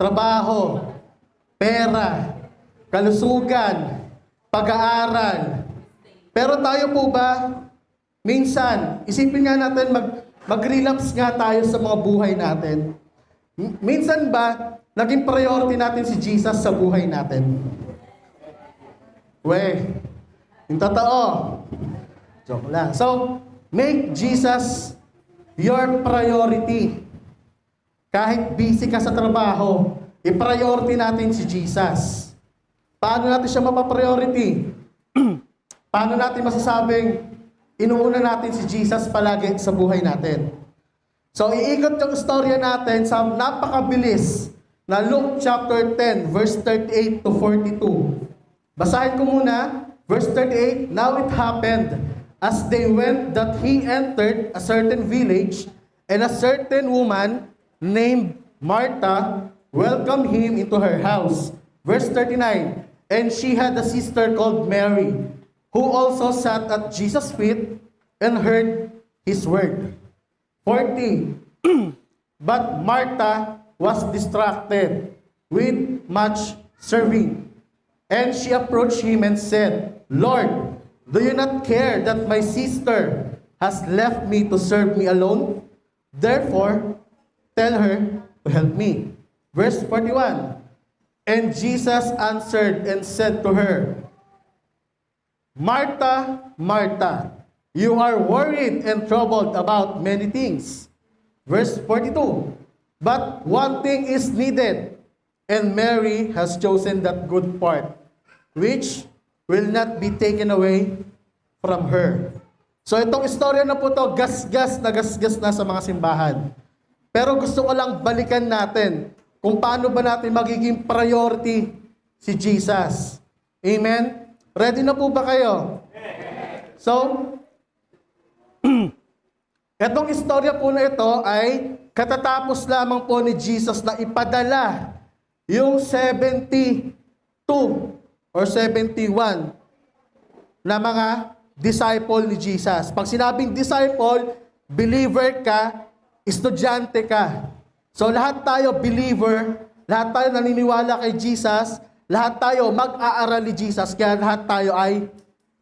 trabaho, pera, kalusugan, pag-aaral. Pero tayo po ba, minsan, isipin nga natin, mag-relapse nga tayo sa mga buhay natin. Minsan ba, naging priority natin si Jesus sa buhay natin? Yung totoo. Joke lang. So, make Jesus your priority. Kahit busy ka sa trabaho, i-priority natin si Jesus. Paano natin siya mapapriority? Paano natin masasabing inuuna natin si Jesus palagi sa buhay natin? So, iikot yung storya natin sa napakabilis na Luke chapter 10, verse 38 to 42. Basahin ko muna, verse 38, Now it happened, as they went, that he entered a certain village, and a certain woman named Martha welcomed him into her house. Verse 39, And she had a sister called Mary, who also sat at Jesus' feet and heard his word. 40, But Martha was distracted with much serving. And she approached him and said, Lord, do you not care that my sister has left me to serve me alone? Therefore, tell her to help me. Verse 41, And Jesus answered and said to her, Martha, Martha, you are worried and troubled about many things. Verse 42, But one thing is needed, and Mary has chosen that good part, which will not be taken away from her. So itong istorya na po to, gasgas na sa mga simbahan. Pero gusto ko lang balikan natin kung paano ba natin magiging priority si Jesus. Amen? Ready na po ba kayo? So, itong istorya po na ito ay katatapos lamang po ni Jesus na ipadala yung 72 or 71 na mga disciple ni Jesus. Pag sinabing disciple, believer ka, estudyante ka. So lahat tayo believer, lahat tayo naniniwala kay Jesus, lahat tayo mag-aaral ni Jesus, kaya lahat tayo ay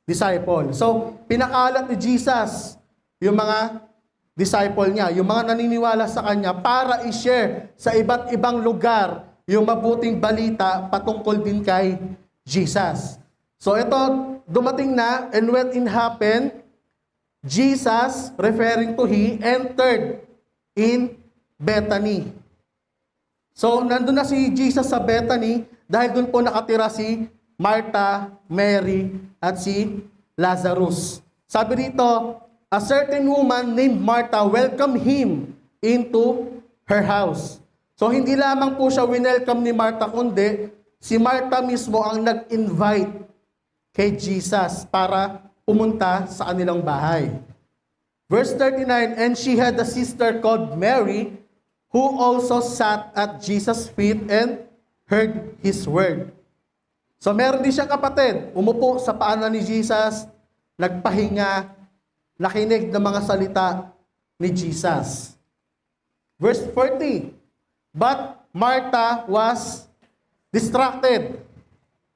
disciple. So pinakalat ni Jesus yung mga disciple niya, yung mga naniniwala sa kanya para i-share sa iba't ibang lugar yung mabuting balita patungkol din kay Jesus. So ito, dumating na, and when it happened, Jesus, referring to he, entered in Bethany. So nandun na si Jesus sa Bethany dahil dun po nakatira si Martha, Mary, at si Lazarus. Sabi dito, a certain woman named Martha welcomed him into her house. So hindi lamang po siya winelcome ni Martha, kundi si Martha mismo ang nag-invite kay Jesus para pumunta sa kanilang bahay. Verse 39, And she had a sister called Mary, who also sat at Jesus' feet and heard his word. So meron din siyang kapatid, umupo sa paanan ni Jesus, nagpahinga, nakinig ng mga salita ni Jesus. Verse 40, But Martha was distracted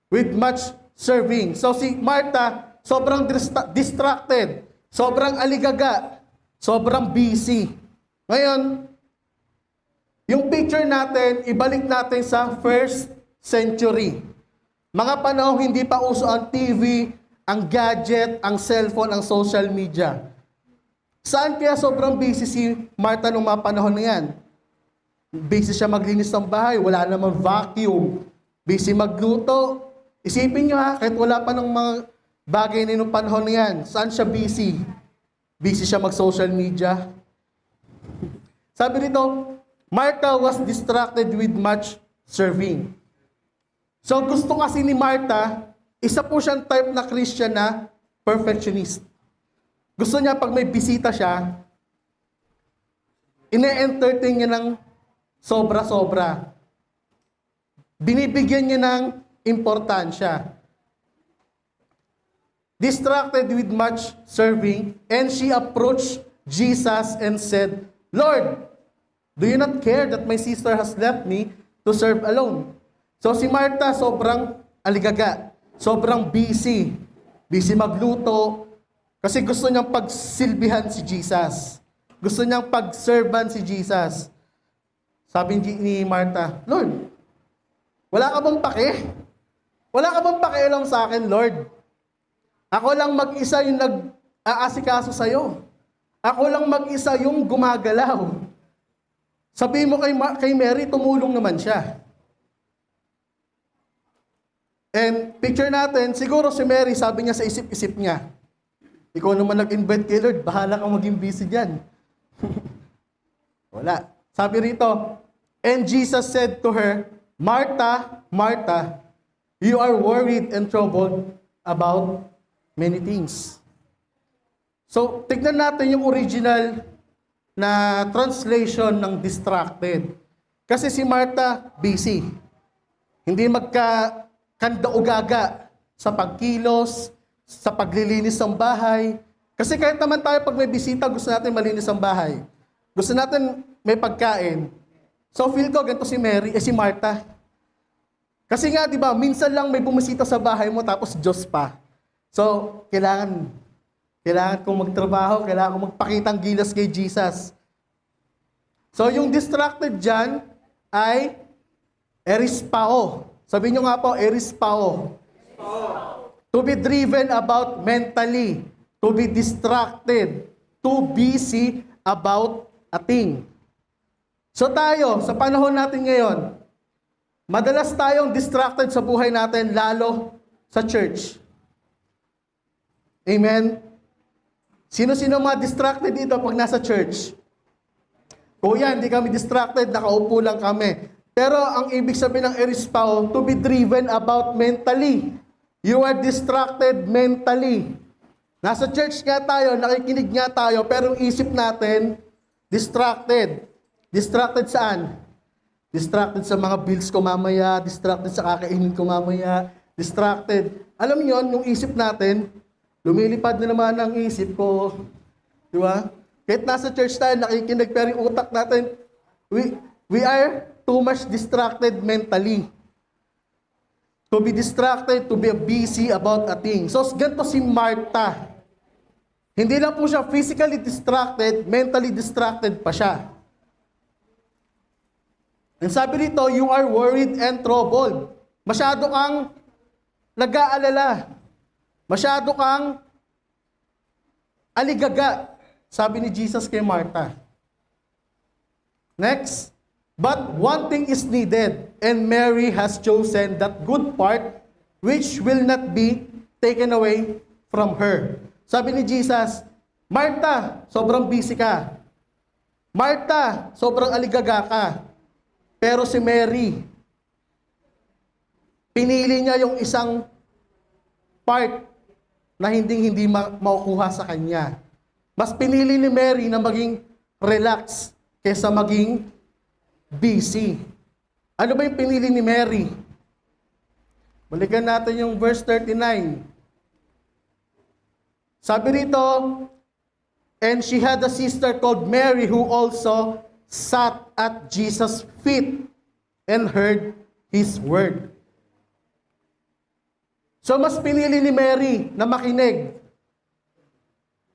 with much serving. So si Martha, sobrang distracted, sobrang aligaga, sobrang busy. Ngayon, yung picture natin, ibalik natin sa first century. Mga panahon hindi pa uso ang TV, ang gadget, ang cellphone, ang social media. Saan kaya sobrang busy si Martha nung mga panahon na yan? Busy siya maglinis ng bahay, wala namang vacuum. Busy magluto. Isipin nyo ha, kahit wala pa ng mga bagay na nung panahon na yan, saan siya busy? Busy siya mag-social media. Sabi dito, Martha was distracted with much serving. So gusto kasi ni Martha, isa po siyang type na Christian na perfectionist. Gusto niya pag may bisita siya, ine-entertain niya ng sobra-sobra. Binibigyan niya ng importansya. Distracted with much serving, and she approached Jesus and said, Lord, do you not care that my sister has left me to serve alone. So si Martha, sobrang aligaga. Sobrang busy. Busy magluto. Kasi gusto niyang pagsilbihan si Jesus. Gusto niyang pag-servan si Jesus. Sabi ni Martha, Lord, wala ka bang pake? Wala ka bang pakialam sa akin, Lord? Ako lang mag-isa yung nag-aasikaso sa'yo. Ako lang mag-isa yung gumagalaw. Sabihin mo kay Mary, tumulong naman siya. And picture natin, siguro si Mary, sabi niya sa isip-isip niya, ikaw naman nag-invite kay Lord, bahala kang maging busy dyan. Wala. Sabi rito, and Jesus said to her, Martha, Martha, you are worried and troubled about many things. So, tignan natin yung original na translation ng distracted. Kasi si Martha, busy. Hindi magkakanda-ugaga sa pagkilos, sa paglilinis ng bahay. Kasi kahit naman tayo pag may bisita, gusto natin malinis ang bahay. Gusto natin may pagkain. So feel ko, ganito si Martha. Kasi nga, di ba, minsan lang may bumisita sa bahay mo, tapos Diyos pa. So, kailangan kong magtrabaho, kailangan kong magpakitang gilas kay Jesus. So, yung distracted dyan ay erispao. Sabihin nyo nga po, erispao. To be driven about mentally, to be distracted, too busy about a thing. So tayo, sa panahon natin ngayon, madalas tayong distracted sa buhay natin, lalo sa church. Amen? Sino-sino mga distracted dito pag nasa church? Kuya, hindi kami distracted, nakaupo lang kami. Pero ang ibig sabihin ng erispao, to be driven about mentally. You are distracted mentally. Nasa church nga tayo, nakikinig nga tayo, pero yung isip natin, distracted. Distracted saan? Distracted sa mga bills ko mamaya, distracted sa kakainin ko mamaya, distracted. Alam niyo, yung isip natin, lumilipad na naman ang isip ko. Di ba? Kahit nasa church tayo, nakikinig, pero yung utak natin, we are too much distracted mentally. To be distracted, to be busy about a thing. So, ganito si Martha. Hindi lang po siya physically distracted, mentally distracted pa siya. And sabi rito, you are worried and troubled. Masyado kang nag-aalala. Masyado kang aligaga. Sabi ni Jesus kay Martha. Next. But one thing is needed, and Mary has chosen that good part which will not be taken away from her. Sabi ni Jesus, Martha, sobrang busy ka. Martha, sobrang aligaga ka. Pero si Mary, pinili niya yung isang part na hindi makukuha sa kanya. Mas pinili ni Mary na maging relax kaysa maging busy. Ano ba yung pinili ni Mary? Balikan natin yung verse 39. Sabi rito, and she had a sister called Mary who also sat at Jesus' feet and heard His word. So mas pinili ni Mary na makinig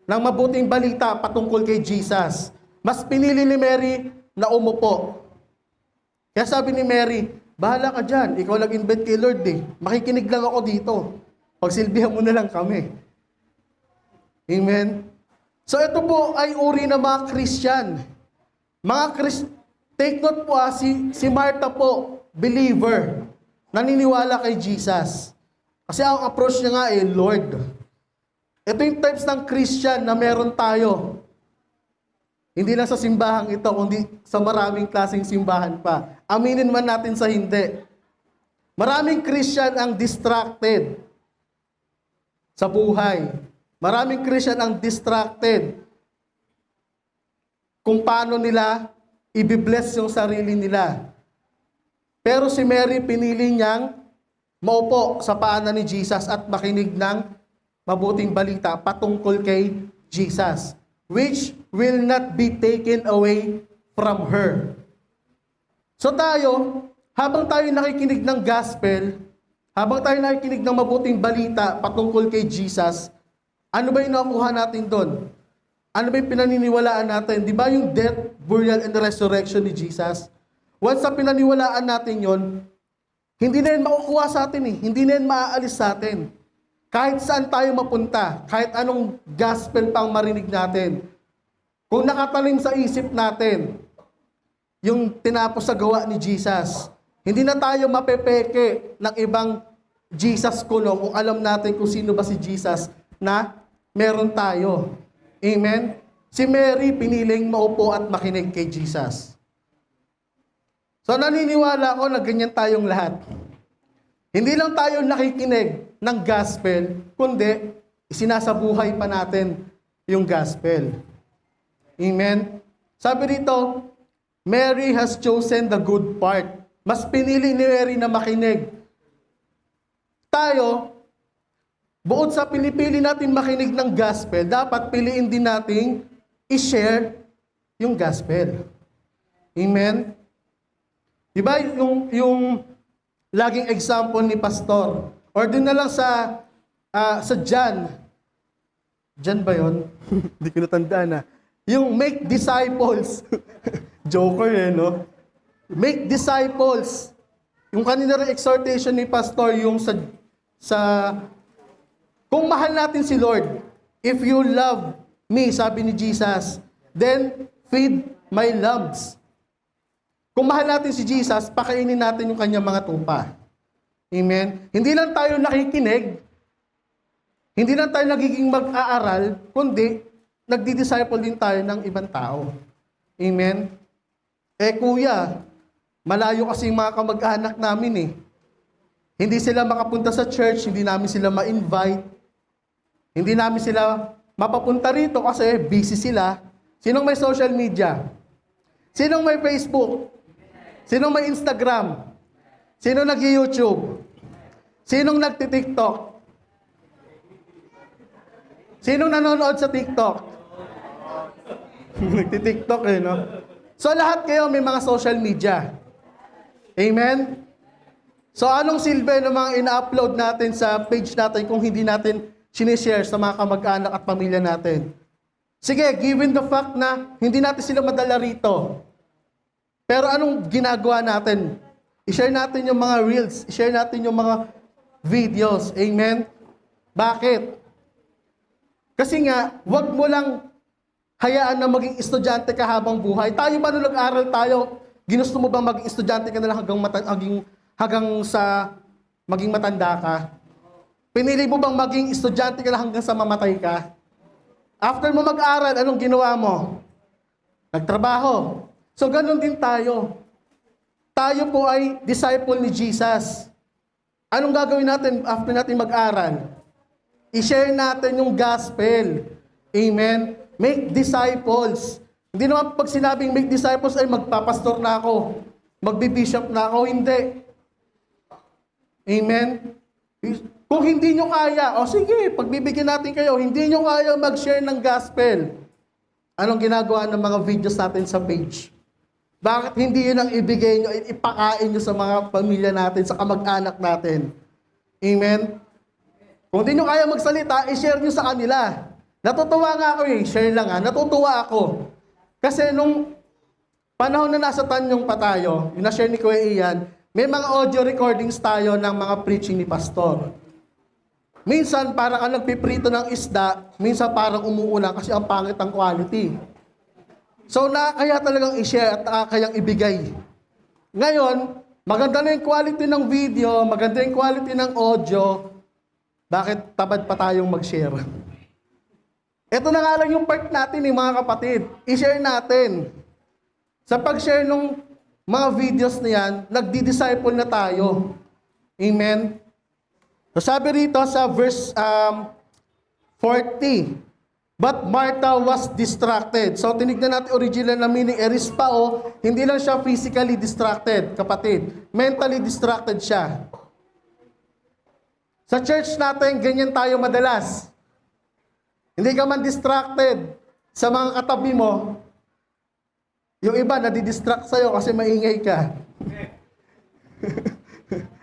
ng mabuting balita patungkol kay Jesus. Mas pinili ni Mary na umupo. Kaya sabi ni Mary, bahala ka dyan, ikaw nag-invite kay Lord eh. Makikinig lang ako dito. Pagsilbihan mo na lang kami. Amen? So ito po ay uri ng mga Christian. Take note po si Martha po, believer, naniniwala kay Jesus. Kasi ang approach niya nga Lord. Ito yung types ng Christian na meron tayo. Hindi lang sa simbahang ito, kundi sa maraming klaseng simbahan pa. Aminin man natin sa hindi. Maraming Christian ang distracted sa buhay. Maraming Christian ang distracted kung paano nila i-bless yung sarili nila. Pero si Mary pinili niyang maupo sa paanan ni Jesus at makinig ng mabuting balita patungkol kay Jesus, which will not be taken away from her. So tayo, habang tayo nakikinig ng gospel, habang tayo nakikinig ng mabuting balita patungkol kay Jesus, ano ba yung nakuha natin doon? Ano ba yung pinaniniwalaan natin? Di ba yung death, burial, and resurrection ni Jesus? Once na pinaniwalaan natin yon, hindi na yun makukuha sa atin eh. Hindi na yun maaalis sa atin. Kahit saan tayo mapunta, kahit anong gospel pang marinig natin, kung nakatalim sa isip natin, yung tinapos sa gawa ni Jesus, hindi na tayo mapepeke ng ibang Jesus kulong kung alam natin kung sino ba si Jesus na meron tayo. Amen? Si Mary piniling maupo at makinig kay Jesus. So naniniwala ako na ganyan tayong lahat. Hindi lang tayo nakikinig ng gospel, kundi isinasabuhay pa natin yung gospel. Amen? Sabi dito, Mary has chosen the good part. Mas pinili ni Mary na makinig. Tayo, bukod sa pinipili natin makinig ng gospel, dapat piliin din nating i-share yung gospel. Amen? Diba yung laging example ni Pastor? Or din na lang sa John. John ba yun? Hindi ko natandaan na. Yung make disciples. Joker eh, no? Make disciples. Yung kanina rin exhortation ni Pastor, yung kung mahal natin si Lord, if you love me, sabi ni Jesus, then feed my lambs. Kung mahal natin si Jesus, pakainin natin yung kanyang mga tupa. Amen? Hindi lang tayo nakikinig, hindi lang tayo nagiging mag-aaral, kundi nagdi-disciple din tayo ng ibang tao. Amen? Kuya, malayo kasi yung mga kamag-anak namin eh. Hindi sila makapunta sa church, hindi namin sila ma-invite, hindi namin sila mapapunta rito kasi busy sila. Sinong may social media? Sinong may Facebook? Sinong may Instagram? Sinong nag-YouTube? Sinong nagti-TikTok? Sinong nanonood sa TikTok? Nagti-TikTok eh, no? So lahat kayo may mga social media. Amen? So anong silbi ng mga ina-upload natin sa page natin kung hindi natin sinishare sa mga kamag-anak at pamilya natin? Sige, given the fact na hindi natin sila madala rito, pero anong ginagawa natin? I-share natin yung mga reels, i-share natin yung mga videos. Amen? Bakit? Kasi nga, wag mo lang hayaan na maging estudyante ka habang buhay. Tayo ba nung nag-aral tayo, ginusto mo ba maging estudyante ka na lang hanggang sa maging matanda ka? Pinili mo bang maging estudyante ka lang hanggang sa mamatay ka? After mo mag-aral, anong ginawa mo? Nagtrabaho. So, ganun din tayo. Tayo po ay disciple ni Jesus. Anong gagawin natin after natin mag-aral? I-share natin yung gospel. Amen? Make disciples. Hindi naman pag sinabing make disciples ay magpapastor na ako, magbi-bishop na ako. Hindi. Amen? Kung hindi nyo kaya, sige, pagbibigyan natin kayo, hindi nyo kaya mag-share ng gospel. Anong ginagawa ng mga videos natin sa page? Bakit hindi yun ang ibigay nyo, ipakain nyo sa mga pamilya natin, sa kamag-anak natin? Amen? Kung hindi nyo kaya magsalita, i-share nyo sa kanila. Natutuwa nga ako share lang natutuwa ako. Kasi nung panahon na nasa Tanyong pa tayo, yung na-share ni Kuya Ian, may mga audio recordings tayo ng mga preaching ni Pastor. Minsan parang nagpiprito ng isda, minsan parang umuulan kasi ang pangit ang quality. So nakakaya talagang i-share at nakakayang ibigay. Ngayon, maganda na yung quality ng video, maganda yung quality ng audio, bakit tamad pa tayong mag-share? Ito na nga lang yung part natin mga kapatid. I-share natin. Sa pag-share ng mga videos na yan, nagdi-disciple na tayo. Amen? So sabi rito sa verse 40, but Martha was distracted. So tinignan natin original na meaning, erispao, hindi lang siya physically distracted, kapatid. Mentally distracted siya. Sa church natin, ganyan tayo madalas. Hindi ka man distracted sa mga katabi mo, yung iba nadidistract sa'yo kasi maingay ka.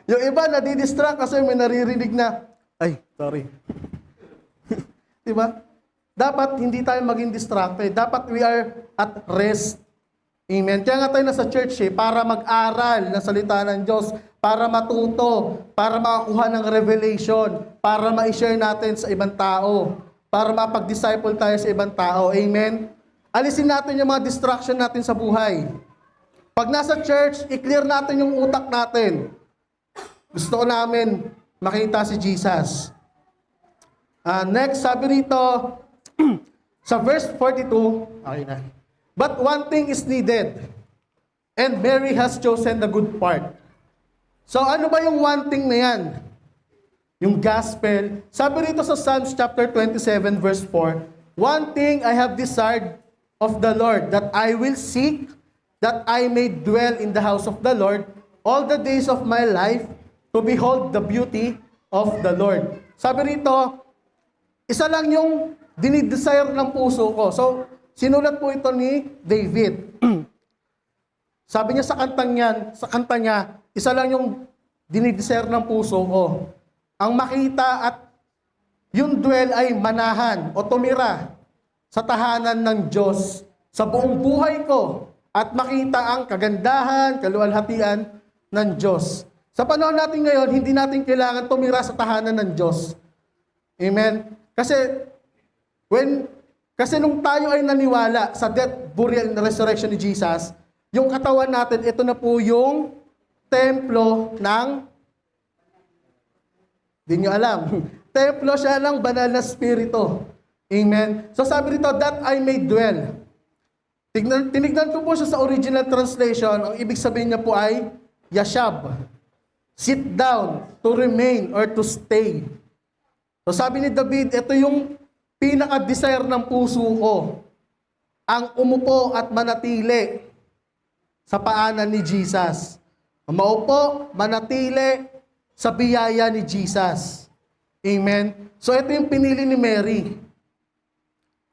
Yung iba nadidistract kasi may naririnig na, ay, sorry. Diba? Dapat hindi tayo maging distracted. Dapat we are at rest. Amen. Kaya nga tayo nasa church para mag-aral ng salita ng Diyos, para matuto, para makakuha ng revelation, para ma-share natin sa ibang tao, para mapag-disciple tayo sa ibang tao. Amen. Alisin natin yung mga distraction natin sa buhay. Pag nasa church, i-clear natin yung utak natin. Gusto ko namin makita si Jesus. Next, sabi rito, sa verse 42, okay na. But one thing is needed, and Mary has chosen the good part. So ano ba yung one thing na yan? Yung gospel. Sabi rito sa Psalms chapter 27, verse 4, one thing I have desired of the Lord, that I will seek, that I may dwell in the house of the Lord all the days of my life, to behold the beauty of the Lord. Sabi rito, isa lang yung dinidesire ng puso ko. So, sinulat po ito ni David. Sabi niya sa kanta niya, isa lang yung dinidesire ng puso ko. Ang makita at yung dwell ay manahan o tumira sa tahanan ng Diyos sa buong buhay ko at makita ang kagandahan, kaluwalhatian ng Diyos. Sa panahon natin ngayon, hindi natin kailangan tumira sa tahanan ng Diyos. Amen? Kasi nung tayo ay naniwala sa death, burial, and resurrection ni Jesus, yung katawan natin, ito na po yung templo ng, di nyo alam, templo siya ng banal na spirito. Amen? So sabi rito, that I may dwell. Tinignan ko po siya sa original translation, ang ibig sabihin niya po ay yashab. Sit down, to remain, or to stay. So sabi ni David, ito yung pinaka-desire ng puso ko, ang umupo at manatili sa paanan ni Jesus. Maupo, manatili sa biyaya ni Jesus. Amen? So ito yung pinili ni Mary.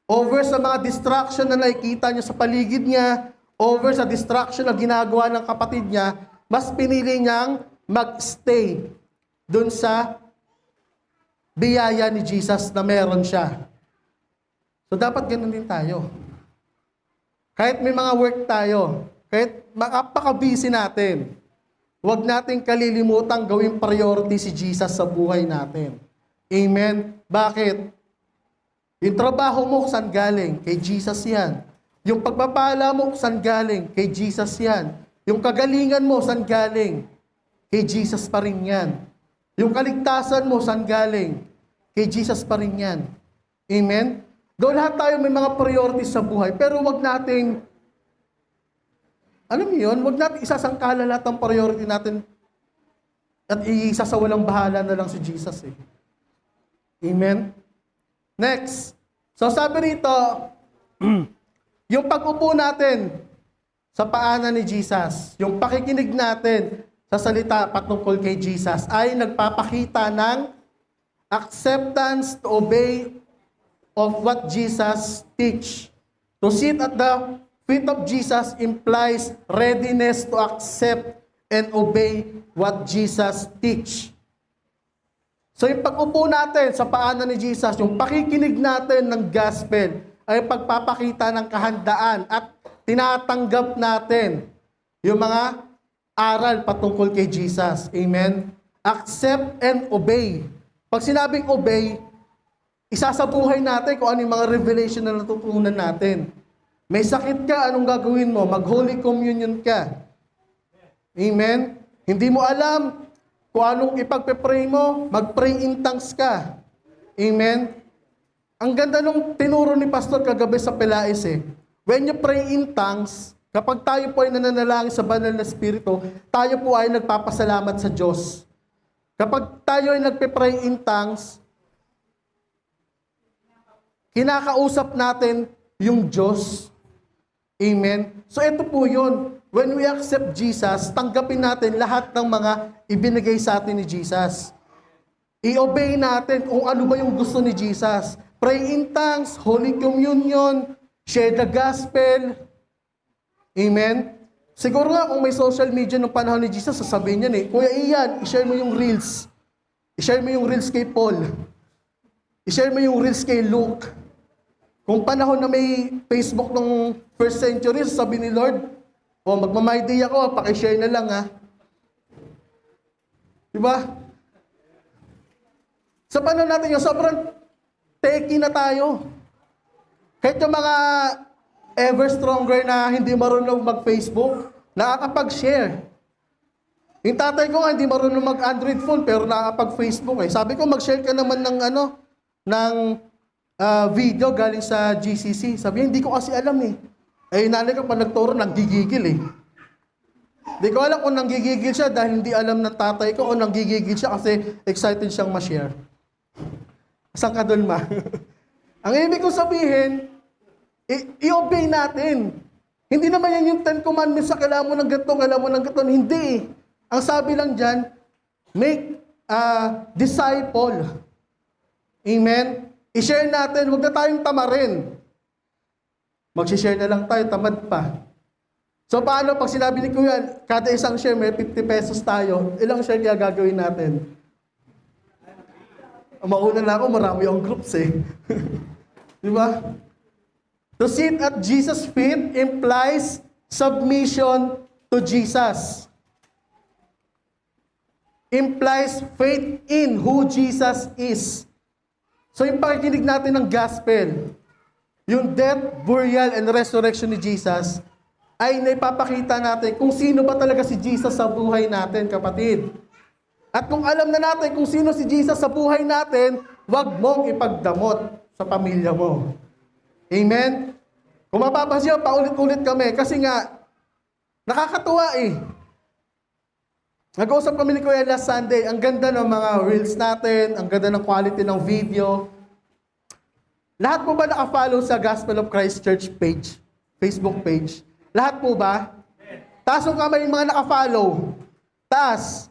Over sa mga distraction na nakikita niya sa paligid niya, over sa distraction na ginagawa ng kapatid niya, mas pinili niyang mag-stay dun sa biyaya ni Jesus na meron siya. So dapat ganun din tayo. Kahit may mga work tayo, kahit makapaka-busy natin, huwag nating kalilimutang gawing priority si Jesus sa buhay natin. Amen? Bakit? Yung trabaho mo, saan galing? Kay Jesus yan. Yung pagpapala mo, saan galing? Kay Jesus yan. Yung kagalingan mo, saan galing? Kay Jesus pa rin yan. Yung kaligtasan mo, saan galing? Kay Jesus pa rin yan. Amen? Doon lahat tayo may mga priorities sa buhay, pero wag nating, alam niyo yun, wag nating isasangkala lahat ng priority natin at isasawalang bahala na lang si Jesus eh. Amen? Next. So sabi rito, yung pag-upo natin sa paanan ni Jesus, yung pakikinig natin sa salita patungkol kay Jesus ay nagpapakita ng acceptance to obey of what Jesus teach. To sit at the feet of Jesus implies readiness to accept and obey what Jesus teach. So yung pag-upo natin sa paanan ni Jesus, yung pakikinig natin ng gospel, ay pagpapakita ng kahandaan at tinatanggap natin yung mga aral patungkol kay Jesus. Amen? Accept and obey. Pag sinabing obey, isasabuhay natin kung ano yung mga revelation na natutunan natin. May sakit ka, anong gagawin mo? Mag-Holy Communion ka. Amen? Hindi mo alam kung anong ipagpe-pray mo, mag-pray in tongues ka. Amen? Ang ganda nung tinuro ni Pastor kagabi sa Pelais eh. When you pray in tongues, kapag tayo po ay nananalangin sa banal na spirito, tayo po ay nagpapasalamat sa Diyos. Kapag tayo ay nagpe-pray in tongues, kinakausap natin yung Diyos. Amen? So ito po yun. When we accept Jesus, tanggapin natin lahat ng mga ibinigay sa atin ni Jesus. I-obey natin kung ano ba yung gusto ni Jesus. Pray in tongues, Holy Communion, share the gospel. Amen? Siguro nga kung may social media nung panahon ni Jesus, sasabihin niya Kuya Ian, i-share mo yung reels. I-share mo yung reels kay Paul. I-share mo yung reels kay Luke. Kung panahon na may Facebook nung first century, sabi ni Lord, magmamay day ako, pakishare na lang ha. Diba? Sa panahon natin yung sobrang techy na tayo. Kahit yung mga ever stronger na hindi marunong mag-Facebook, nakakapag-share. Yung tatay ko nga hindi marunong mag-Android phone pero nakakapag-Facebook eh. Sabi ko mag-share ka naman ng video galing sa GCC. Sabi niya, hindi ko kasi alam eh. Eh, nanay ko pa nagturo, nanggigigil eh. Hindi ko alam kung nanggigigil siya dahil hindi alam ng tatay ko o nanggigigil siya kasi excited siyang ma-share. Saan ka doon, ma? Ang ibig kong sabihin, i-obey natin. Hindi naman yan yung 10 commandments sa kailangan mo ng ganito, kailangan mo ng ganito. Hindi. Ang sabi lang dyan, make a disciple. Amen? I-share natin, huwag na tayong tamarin. Mag-share na lang tayo, tamad pa. So paano pag sinabi ni Kuya, kada isang share may 50 pesos tayo, ilang share kaya gagawin natin? Mauna na ako, marami yung groups eh. Di ba? To sit at Jesus' feet implies submission to Jesus. Implies faith in who Jesus is. So yung pakikinig natin ng gospel, yung death, burial, and resurrection ni Jesus, ay naipapakita natin kung sino ba talaga si Jesus sa buhay natin, kapatid. At kung alam na natin kung sino si Jesus sa buhay natin, huwag mong ipagdamot sa pamilya mo. Amen? Kung mapapansin, paulit-ulit kami kasi nga, nakakatuwa eh. Nag-uusap kami ni Kuya last Sunday, ang ganda ng mga reels natin, ang ganda ng quality ng video. Lahat po ba naka-follow sa Gospel of Christ Church page, Facebook page? Lahat po ba? Taas ang kamay yung mga naka-follow. Taas.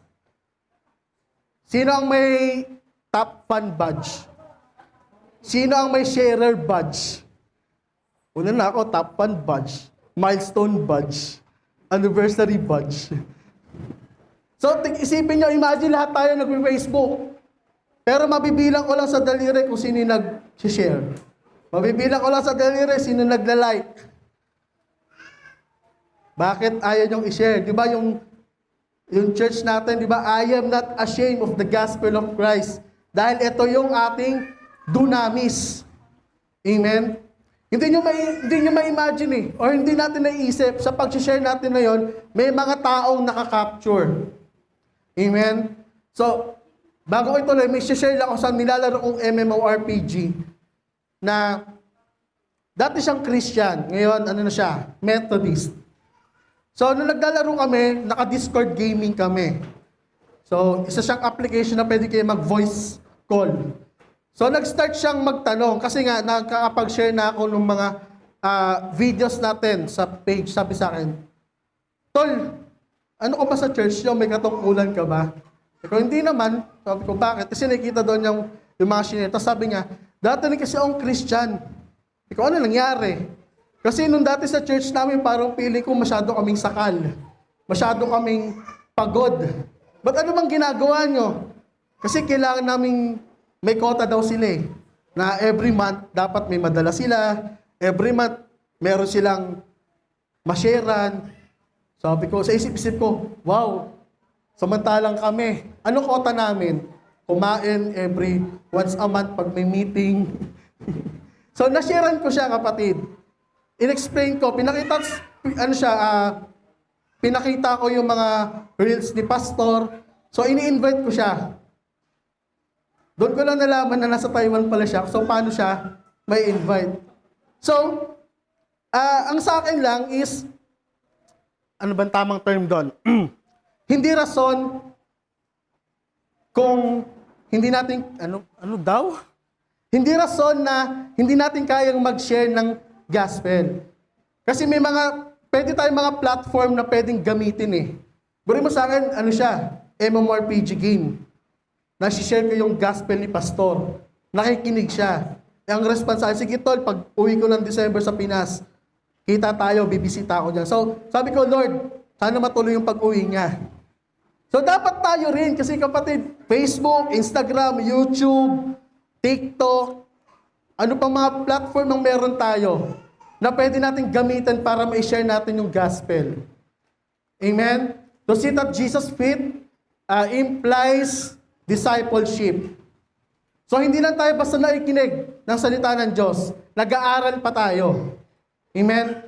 Sino ang may top fan badge? Sino ang may sharer badge? Una na ako, top fan badge, milestone badge, anniversary badge. So, isipin nyo, imagine lahat tayo nag-Facebook. Pero mabibilang ko lang sa daliri kung sino nag-share. Mabibilang ko lang sa daliri sino nagla-like. Bakit ayaw nyong i-share? Di ba yung church natin, di ba? I am not ashamed of the gospel of Christ. Dahil ito yung ating dunamis. Amen? Hindi nyo ma-imagine eh. Or hindi natin naiisip, sa pag-share natin na yon, may mga taong nakaka-capture. Amen? So, bago ko ituloy, may share lang ako sa nilalaro kong MMORPG na dati siyang Christian. Ngayon, ano na siya? Methodist. So, nung naglalaro kami, naka-Discord gaming kami. So, isa siyang application na pwede kayo mag-voice call. So, nag-start siyang magtanong kasi nga, nakakapag-share na ako ng mga videos natin sa page. Sabi sa akin, Tol, ano ko ba sa church nyo? May katungkulan ka ba? Ikaw, hindi naman. Sabi ko, bakit? Kasi nakikita doon yung mga shinare. Tapos sabi niya, dati na kasi akong Christian. Ikaw, ano nangyari? Kasi nung dati sa church namin, parang pili ko masyado kaming sakal. Masyado kaming pagod. Ba't ano bang ginagawa nyo? Kasi kailangan naming may quota daw sila eh. Na every month, dapat may madala sila. Every month, meron silang masharean. Sabi ko, sa isip-isip ko, wow, samantalang kami. Anong quota namin? Kumain every once a month pag may meeting. So, nasharean ko siya, kapatid. In-explain ko, pinakita ko yung mga reels ni Pastor. So, ini-invite ko siya. Doon ko lang nalaman na nasa Taiwan pala siya. So, paano siya may invite? So, ang sa akin lang is, ano bang tamang term doon? Hindi rason kung hindi natin, ano daw? Hindi rason na hindi natin kayang mag-share ng gospel. Kasi may pwede tayong mga platform na pwedeng gamitin eh. Buri mo sa akin, ano siya? MMORPG game. Nasi-share ko yung gospel ni Pastor. Nakikinig siya. Ang responsible, sige tol, pag uwi ko ng December sa Pinas, Kita tayo, bibisita ako dyan. So, sabi ko, Lord, sana matuloy yung pag-uwi niya. So, dapat tayo rin, kasi kapatid, Facebook, Instagram, YouTube, TikTok, ano pang mga platform ang meron tayo na pwede natin gamitin para ma-share natin yung gospel. Amen? To sit at Jesus' feet implies discipleship. So, hindi lang tayo basta naikinig ng salita ng Diyos. Nag-aaral pa tayo. Amen?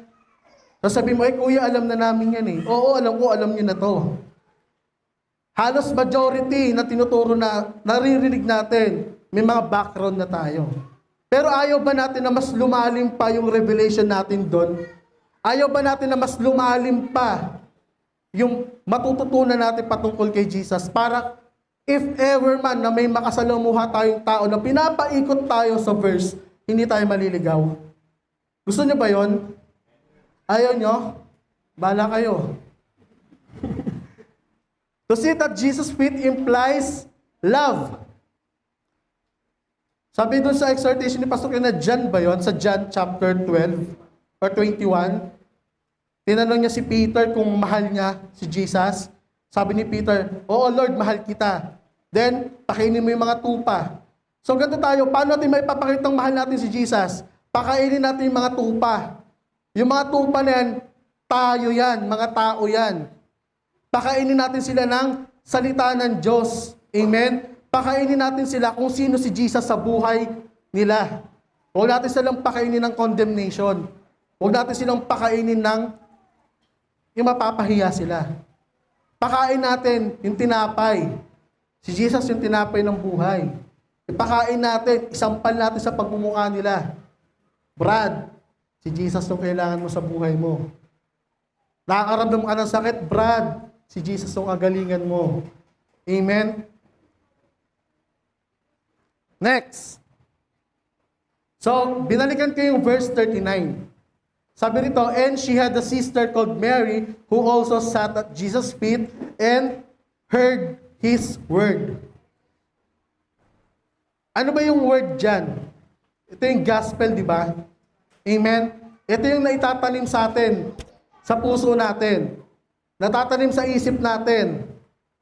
So, sabi mo, kuya, alam na namin yan eh. Oo, alam ko, alam niyo na to. Halos majority na tinuturo na naririnig natin, may mga background na tayo. Pero ayaw ba natin na mas lumalim pa yung revelation natin doon? Ayaw ba natin na mas lumalim pa yung matututunan natin patungkol kay Jesus para if ever man na may makasalamuha tayong tao na pinapaikot tayo sa verse, hindi tayo maliligaw? Gusto niyo ba yon? Ayaw niyo? Bala kayo. To sit at Jesus' feet implies love. Sabi doon sa exhortation ni Pastor na John ba yun? Sa John chapter 12 or 21, tinanong niya si Peter kung mahal niya si Jesus. Sabi ni Peter, oo Lord, mahal kita. Then, pakainin mo yung mga tupa. So, ganito tayo, paano natin may papakitang mahal natin si Jesus? Pakainin natin yung mga tupa. Yung mga tupa na yan, tayo yan, mga tao yan. Pakainin natin sila ng salita ng Diyos. Amen? Pakainin natin sila kung sino si Jesus sa buhay nila. Huwag natin silang pakainin ng condemnation. Huwag natin silang pakainin ng yung mapapahiya sila. Pakain natin yung tinapay. Si Jesus yung tinapay ng buhay. Ipakain natin, isampal natin sa pagmumukha nila. Brad, si Jesus yung kailangan mo sa buhay mo. Nakakaramdam ka ng sakit, Brad, si Jesus yung kagalingan mo. Amen? Next. So, binalikan ko yung verse 39. Sabi rito, and she had a sister called Mary who also sat at Jesus' feet and heard His word. Ano ba yung word dyan? Ito yung gospel, di ba? Amen? Ito yung naitatanim sa atin, sa puso natin. Natatanim sa isip natin.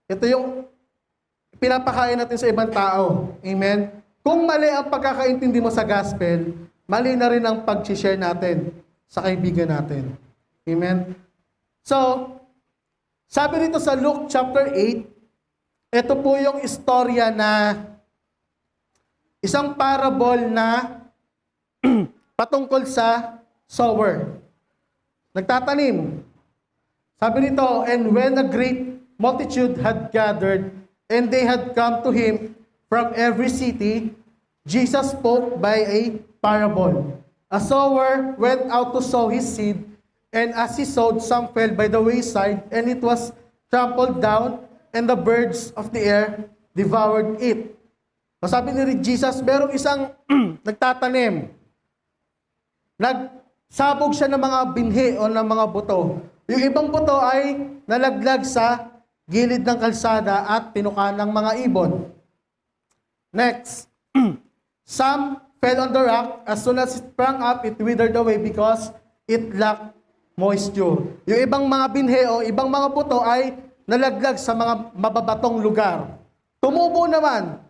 Ito yung pinapakain natin sa ibang tao. Amen? Kung mali ang pagkakaintindi mo sa gospel, mali na rin ang pag-share natin sa kaibigan natin. Amen? So, sabi rito sa Luke chapter 8, ito po yung istorya na isang parable na patungkol sa sower. Nagtatanim. Sabi nito, and when a great multitude had gathered, and they had come to him from every city, Jesus spoke by a parable. A sower went out to sow his seed, and as he sowed, some fell by the wayside, and it was trampled down, and the birds of the air devoured it. So sabi ni Jesus, merong isang nagtatanim. Nagsabog siya ng mga binhi o ng mga buto. Yung ibang buto ay nalaglag sa gilid ng kalsada at pinukan ng mga ibon. Next. Some fell on the rock. As soon as it sprang up, it withered away because it lacked moisture. Yung ibang mga binhi o ibang mga buto ay nalaglag sa mga mababatong lugar. Tumubo naman.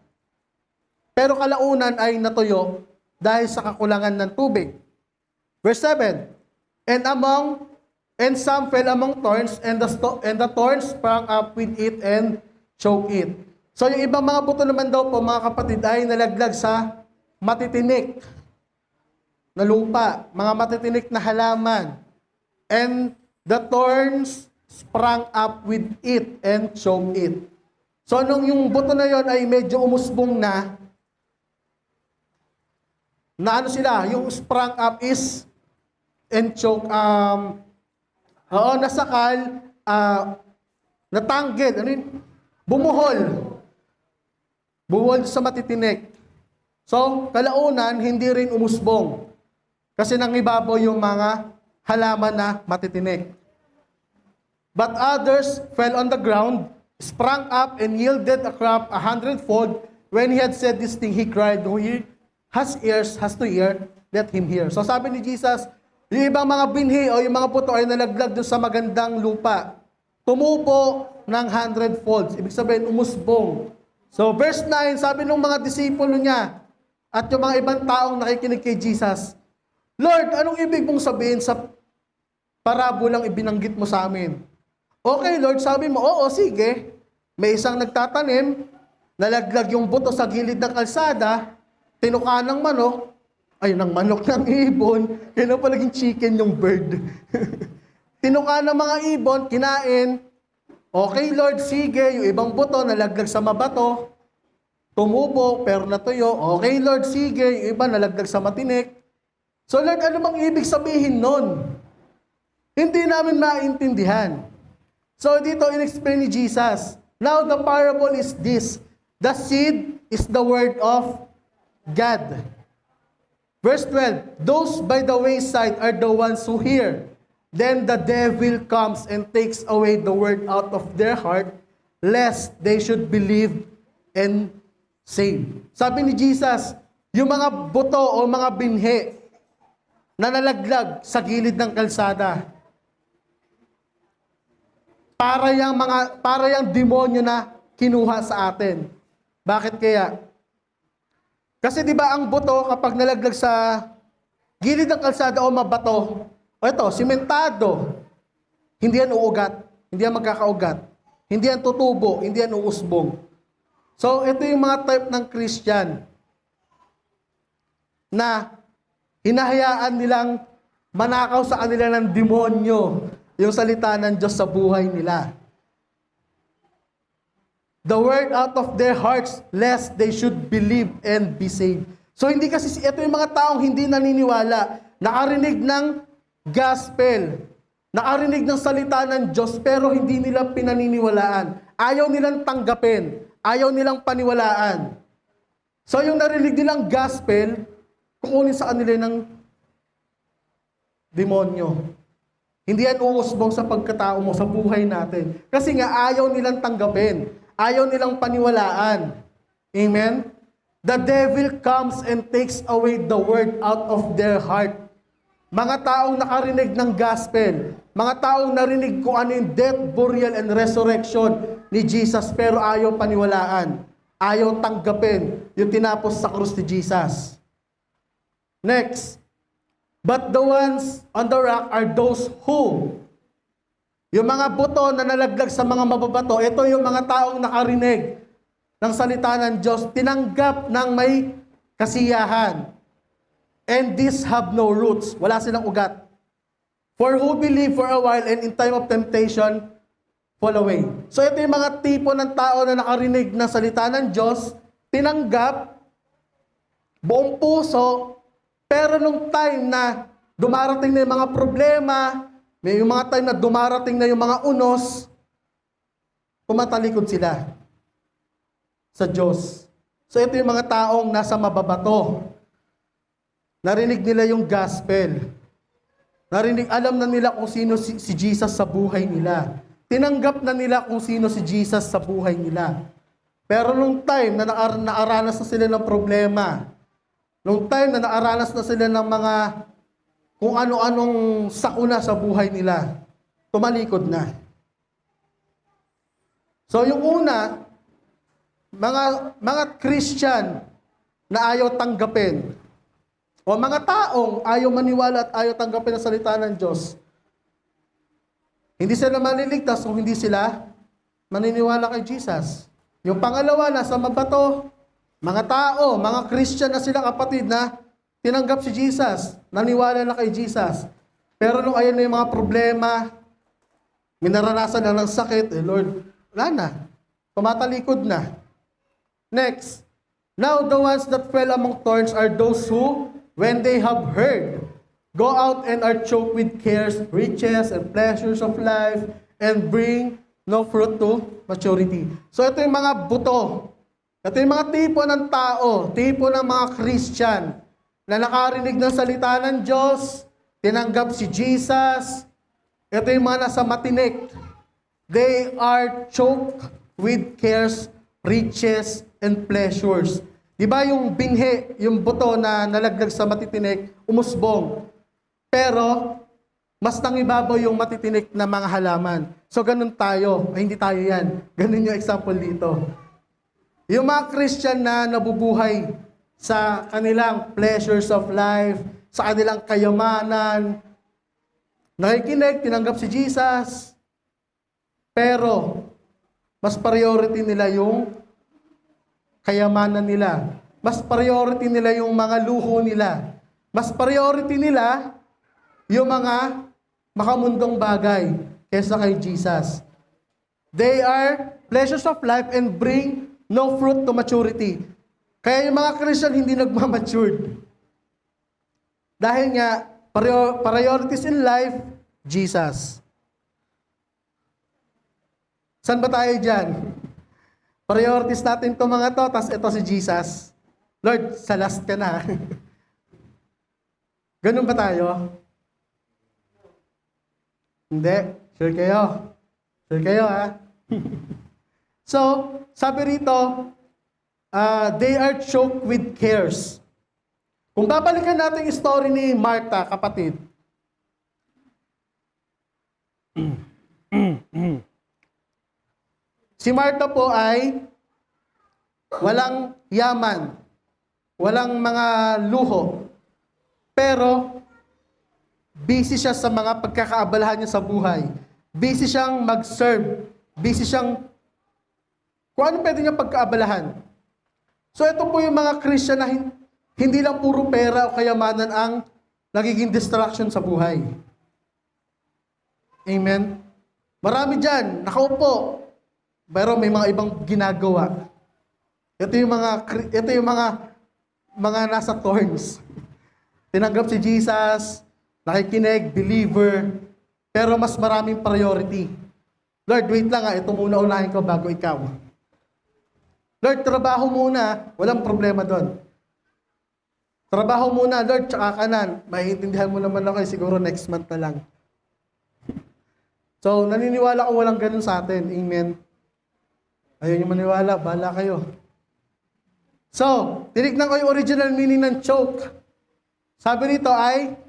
Pero kalaunan ay natuyo dahil sa kakulangan ng tubig. Verse 7. And some fell among thorns, and the thorns sprang up with it and choked it. So yung ibang mga buto naman daw po, mga kapatid, ay nalaglag sa matitinik na lupa, mga matitinik na halaman. And the thorns sprang up with it and choked it. So nung yung buto na yon ay medyo umusbong na ano sila, yung sprang up is and choke, nasakal, natangged, bumuhol. Bumuhol sa matitinik. So, kalaunan, hindi rin umusbong. Kasi nangibabaw yung mga halaman na matitinik. But others fell on the ground, sprang up, and yielded a crop 100-fold. When he had said this thing, he cried, who has ears has to hear, let him hear. So sabi ni Jesus, Yung ibang mga binhi o yung mga buto ay nalaglag doon sa magandang lupa. Tumubo ng 100-folds. Ibig sabihin, umusbong. So, verse 9, sabi ng mga disipulo niya at yung mga ibang taong nakikinig kay Jesus, Lord, anong ibig mong sabihin sa parabolang ibinanggit mo sa amin? Okay, Lord, sabi mo, oo, sige. May isang nagtatanim, nalaglag yung buto sa gilid ng kalsada, tinuka ng manok, ng ibon, kaya pa naging chicken yung bird. Tinuka ng mga ibon, kinain, okay Lord, sige, yung ibang buto nalaglag sa mabato, tumubo, pero natuyo, okay Lord, sige, yung iba nalaglag sa matinik. So Lord, ano bang ibig sabihin nun? Hindi namin maintindihan. So dito, in-explain ni Jesus, now the parable is this, the seed is the word of God. Verse 12, those by the wayside are the ones who hear. Then the devil comes and takes away the word out of their heart, lest they should believe and save. Sabi ni Jesus, yung mga buto o mga binhi na nalaglag sa gilid ng kalsada, para yung demonyo na kinuha sa atin. Bakit kaya? Kasi di ba ang buto kapag nalaglag sa gilid ng kalsada o mabato, o ito, simentado, hindi yan uugat, hindi yan magkakaugat, hindi yan tutubo, hindi yan uusbong. So, ito yung mga type ng Christian na hinahayaan nilang manakaw sa kanila ng demonyo yung salita ng Diyos sa buhay nila. The word out of their hearts, lest they should believe and be saved. So hindi kasi, ito yung mga taong hindi naniniwala, nakarinig ng gospel, nakarinig ng salita ng Diyos, pero hindi nila pinaniniwalaan. Ayaw nilang tanggapin, ayaw nilang paniwalaan. So yung narinig nilang gospel, kukunin sa kanila ng demonyo. Hindi yan uusbong sa pagkatao mo, sa buhay natin. Kasi nga ayaw nilang tanggapin. Ayaw nilang paniwalaan. Amen? The devil comes and takes away the word out of their heart. Mga taong nakarinig ng gospel, mga taong narinig kung ano yung death, burial, and resurrection ni Jesus, pero ayaw paniwalaan. Ayaw tanggapin yung tinapos sa krus ni Jesus. Next. But the ones on the rock are those who, yung mga buto na nalaglag sa mga mababato, ito yung mga taong nakarinig ng salita ng Diyos, tinanggap ng may kasiyahan. And these have no roots. Wala silang ugat. For who believe for a while and in time of temptation, fall away. So ito yung mga tipo ng tao na nakarinig ng salita ng Diyos, tinanggap, buong puso, pero nung time na dumarating na yung mga problema, may yung mga time na dumarating na yung mga unos, tumatalikod sila sa Diyos. So ito yung mga taong nasa mababato. Narinig nila yung gospel. Alam na nila kung sino si Jesus sa buhay nila. Tinanggap na nila kung sino si Jesus sa buhay nila. Pero nung time na naaranas na sila ng problema, nung time na naaranas na sila ng mga kung ano-anong sakuna sa buhay nila, tumalikod na. So yung una, mga Christian na ayaw tanggapin, o mga taong ayaw maniwala at ayaw tanggapin ang salita ng Diyos, hindi sila maliligtas kung hindi sila maniniwala kay Jesus. Yung pangalawa, nasa mabato, mga tao, mga Christian na sila kapatid na tinanggap si Jesus, naniwala na kay Jesus. Pero nung ayan na yung mga problema, minaranasan na ng sakit, Lord, wala na. Tumatalikod na. Next, now the ones that fell among thorns are those who, when they have heard, go out and are choked with cares, riches, and pleasures of life, and bring no fruit to maturity. So ito yung mga buto. Ito yung mga tipo ng tao, tipo ng mga Christian, na nakarinig ng salita ng Diyos, tinanggap si Jesus. Ito yung mga nasa matinik. They are choked with cares, riches, and pleasures. Di ba yung binhi, yung buto na nalaglag sa matitinik, umusbong. pero mas nangibabaw yung matitinik na mga halaman. So ganun tayo. Ay, hindi tayo yan. Ganun yung example dito. Yung mga Christian na nabubuhay sa kanilang pleasures of life, sa kanilang kayamanan, nakikinig, tinanggap si Jesus, pero mas priority nila yung kayamanan nila. Mas priority nila yung mga luho nila. Mas priority nila yung mga makamundong bagay kaysa kay Jesus. They are pleasures of life and bring no fruit to maturity. Kaya yung mga Christian hindi nagmamatured. Dahil nga, priorities in life, Jesus. Saan ba tayo dyan? Priorities natin itong mga to, tas ito si Jesus. Lord, sa last ka na. Ganun ba tayo? Hindi. Sure kayo. Sure kayo, ha? So, sabi rito, they are choked with cares. Kung babalikan natin yung story ni Martha, kapatid, si Martha po ay walang yaman, walang mga luho, pero busy siya sa mga pagkakaabalahan niya sa buhay. Busy siyang mag-serve. Busy siyang kung ano pwede niya pagkaabalahan. So ito po yung mga Christian na hindi lang puro pera o kayamanan ang nagiging distraction sa buhay. Amen? Marami dyan, nakaupo, pero may mga ibang ginagawa. Ito yung mga nasa thorns. Tinanggap si Jesus, nakikinig, believer, pero mas maraming priority. Lord, wait lang ito muna unahin ko bago ikaw. Lord, trabaho muna, walang problema doon. Trabaho muna, Lord, tsaka kanan. Maiintindihan mo naman ako, siguro next month na lang. So, naniniwala ko walang ganun sa atin. Amen. Ayaw nyo maniwala, bahala kayo. So, tinignan ko yung original meaning ng choke. Sabi nito ay,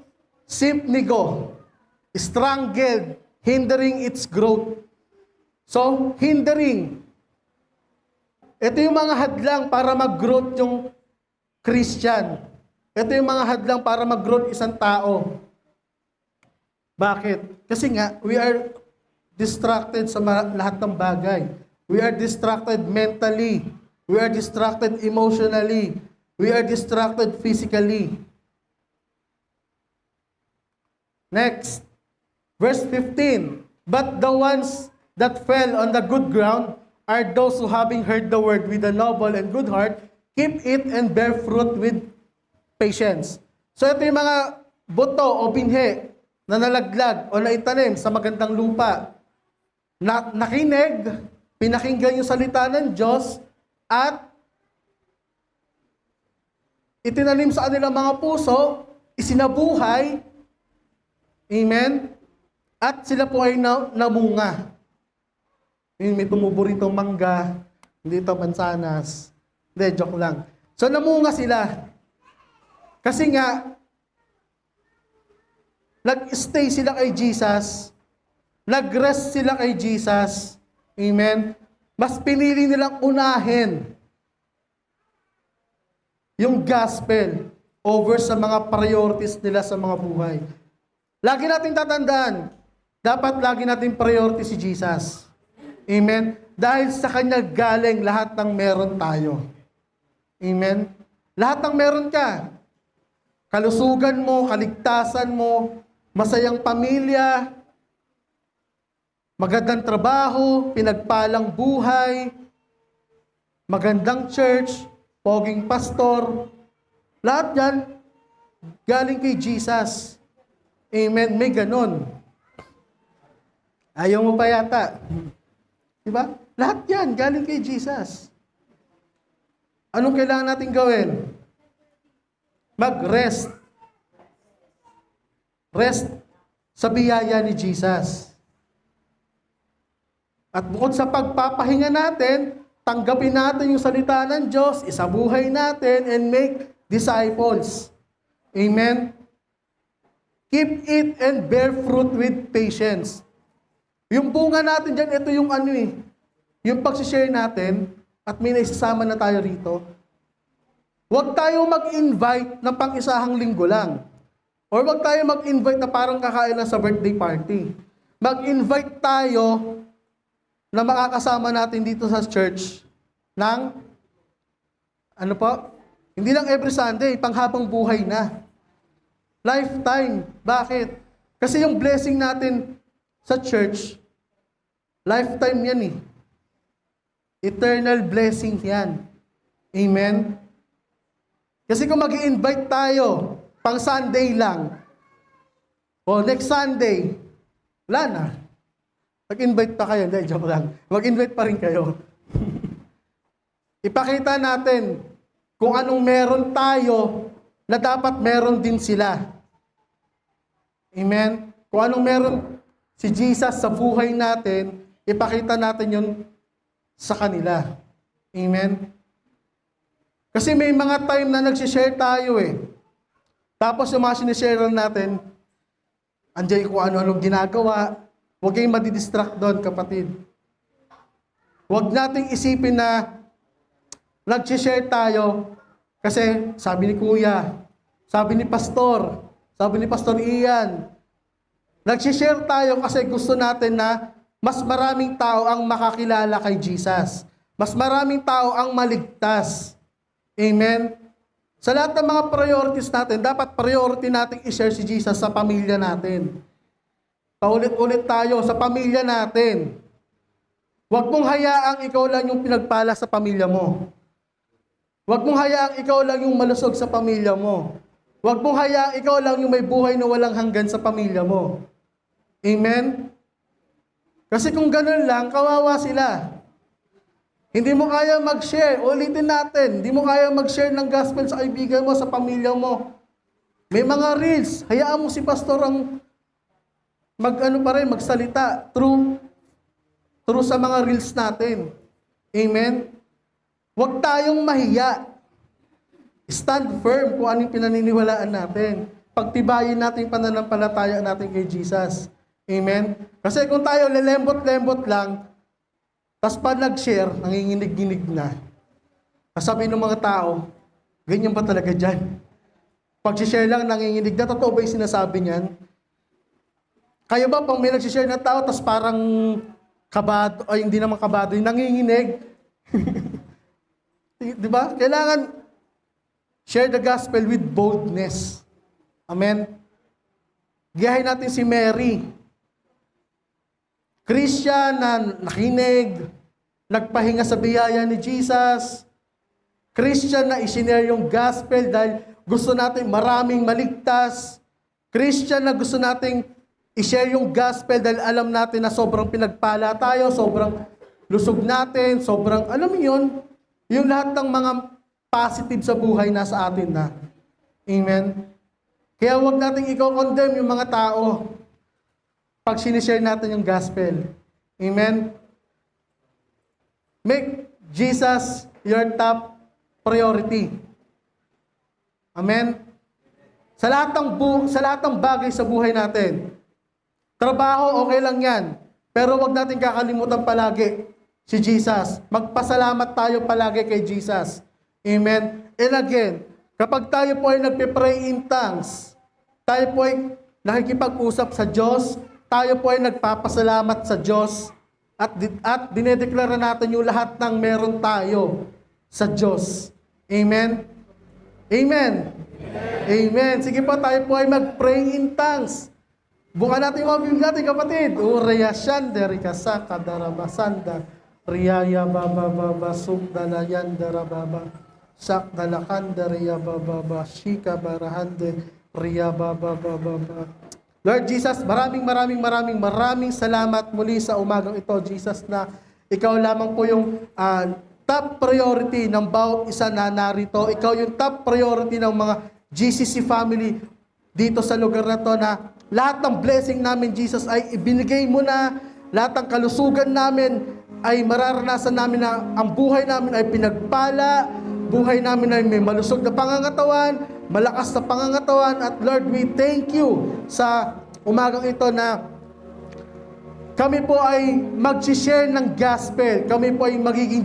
simpnigo, strangled, hindering its growth. So, hindering. Ito yung mga hadlang para mag-growth yung Christian. Ito yung mga hadlang para mag-growth isang tao. Bakit? Kasi nga, we are distracted sa lahat ng bagay. We are distracted mentally. We are distracted emotionally. We are distracted physically. Next, verse 15. But the ones that fell on the good ground are those who, having heard the word with a noble and good heart, keep it and bear fruit with patience. So ito yung mga buto o binhi na nalaglag o naitanim sa magandang lupa. Nakinig, pinakinggan yung salita ng Diyos, at itinanim sa kanilang mga puso, isinabuhay, amen, at sila po ay namunga. May tumubo rito mangga, dito mansanas. Hindi, joke lang. So namunga sila. Kasi nga, nag-stay sila kay Jesus, nag-rest sila kay Jesus, amen, mas pinili nilang unahin yung gospel over sa mga priorities nila sa mga buhay. Lagi natin tatandaan, dapat lagi natin priority si Jesus. Amen? Dahil sa Kanya galing lahat ng meron tayo. Amen? Lahat ng meron ka. Kalusugan mo, kaligtasan mo, masayang pamilya, magandang trabaho, pinagpalang buhay, magandang church, poging pastor, lahat yan galing kay Jesus. Amen? May ganon. Ayaw mo pa yata. Diba? Lahat yan galing kay Jesus. Anong kailangan natin gawin? Mag-rest. Rest sa biyaya ni Jesus. At bukod sa pagpapahinga natin, tanggapin natin yung salita ng Diyos, isabuhay natin, and make disciples. Amen? Keep it and bear fruit with patience. Yung bunga natin dyan, ito yung yung pag-share natin, at may naisasama na tayo rito. Huwag tayo mag-invite ng pang-isahang linggo lang. Or huwag tayo mag-invite na parang kakain lang sa birthday party. Mag-invite tayo na makakasama natin dito sa church ng, hindi lang every Sunday, panghabang buhay na. Lifetime. Bakit? Kasi yung blessing natin sa church, lifetime yan eh. Eternal blessing yan. Amen? Kasi kung mag-i-invite tayo, pang Sunday lang, o next Sunday, wala na. Mag-invite pa kayo. Hindi, joke lang. Mag-invite pa rin kayo. Ipakita natin kung anong meron tayo na dapat meron din sila. Amen? Kung anong meron si Jesus sa buhay natin, ipakita natin yun sa kanila. Amen? Kasi may mga time na nagsishare tayo eh. Tapos yung mga sinishare natin, andiyan kung ano-anong ginagawa. Huwag kayong madidistract doon, kapatid. Huwag nating isipin na nagsishare tayo kasi sabi ni Kuya, sabi ni Pastor Ian, nagsishare tayo kasi gusto natin na mas maraming tao ang makakilala kay Jesus. Mas maraming tao ang maligtas. Amen? Sa lahat ng mga priorities natin, dapat priority natin i-share si Jesus sa pamilya natin. Paulit-ulit tayo sa pamilya natin. Huwag mong hayaang ikaw lang yung pinagpala sa pamilya mo. Huwag mong hayaang ikaw lang yung malusog sa pamilya mo. Huwag mong hayaang ikaw lang yung may buhay na walang hanggan sa pamilya mo. Amen? Kasi kung ganun lang, kawawa sila. Hindi mo kaya mag-share. Ulitin natin. Hindi mo kaya mag-share ng gospel sa kaibigan mo, sa pamilya mo. May mga reels. Hayaan mo si pastor ang magsalita through sa mga reels natin. Amen? Huwag tayong mahiya. Stand firm kung anong pinaniniwalaan natin. Pagtibayin natin yung pananampalataya natin kay Jesus. Amen? Kasi kung tayo lelembot-lembot lang, tapos pag nag-share, nanginginig-ginig na. Sabi ng mga tao, ganyan ba talaga dyan? Pag share lang, nanginginig na. Totoo ba yung sinasabi niyan? Kaya ba pag may nag-share na tao, tapos parang kabado, ay hindi naman kabado, yung nanginginig? Di ba? Kailangan share the gospel with boldness. Amen? Gayahin natin si Mary. Christian na nakinig, nagpahinga sa biyaya ni Jesus. Christian na isinare yung gospel dahil gusto natin maraming maligtas. Christian na gusto nating i-share yung gospel dahil alam natin na sobrang pinagpala tayo, sobrang lusog natin, sobrang, alam mo yun, yung lahat ng mga positive sa buhay nasa atin na. Amen? Kaya huwag nating i-condemn yung mga tao pag sinishare natin yung gospel. Amen? Make Jesus your top priority. Amen? Sa lahat ng bagay sa buhay natin, trabaho, okay lang yan. Pero huwag natin kakalimutan palagi si Jesus. Magpasalamat tayo palagi kay Jesus. Amen? And again, kapag tayo po ay nagpe-pray in tongues, tayo po ay nakikipag-usap sa Diyos, tayo po ay nagpapasalamat sa Diyos, at dinedeklara natin yung lahat ng meron tayo sa Diyos. Amen? Amen? Amen. Sige po, tayo po ay mag-pray in tongues. Bukan natin yung mga Biblia natin, kapatid. Ureya shanda rikasaka darabasanda riyaya baba baba sukdala yanda rababa sakdala kanda riya baba shika barahande riya baba baba. Lord Jesus, maraming salamat muli sa umagang ito, Jesus, na ikaw lamang po yung top priority ng bawat isa na narito. Ikaw yung top priority ng mga GCC family dito sa lugar na to, na lahat ng blessing namin, Jesus, ay ibinigay mo na. Lahat ng kalusugan namin ay mararanasan namin na ang buhay namin ay pinagpala, buhay namin ay may malusog na pangangatawan, malakas na pangangatawan. At Lord, we thank you sa umagang ito na kami po ay mag-share ng gospel. Kami po ay magiging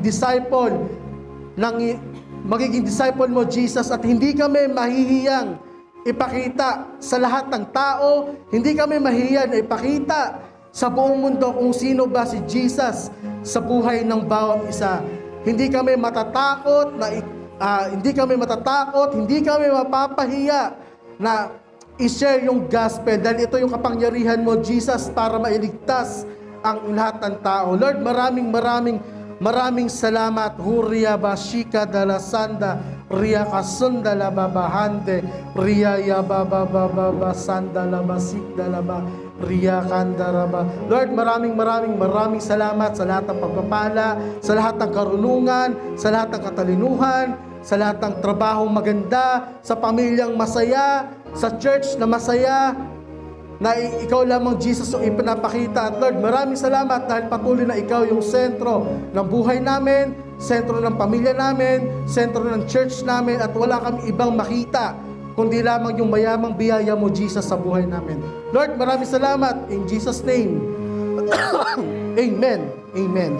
disciple mo, Jesus, at hindi kami mahihiyang ipakita sa lahat ng tao, hindi kami mahihiyang ipakita sa buong mundo kung sino ba si Jesus sa buhay ng bawat isa. Hindi kami matatakot, hindi kami mapapahiya na i-share yung gospel dahil ito yung kapangyarihan mo, Jesus, para mailigtas ang lahat ng tao. Lord, maraming salamat. Huria bashika dalasanda, ria kasunda lababahande, ria yababababa sanda labasik dalaba, ria kandaraba. Lord, maraming salamat sa lahat ng pagpapala, sa lahat ng karunungan, sa lahat ng katalinuhan, sa lahat ng trabahong maganda, sa pamilyang masaya, sa church na masaya, na ikaw lamang, Jesus, ang ipinapakita. At Lord, maraming salamat dahil patuloy na ikaw yung sentro ng buhay namin, sentro ng pamilya namin, sentro ng church namin, at wala kami ibang makita kundi lamang yung mayamang biyaya mo, Jesus, sa buhay namin. Lord, maraming salamat. In Jesus' name. Amen. Amen.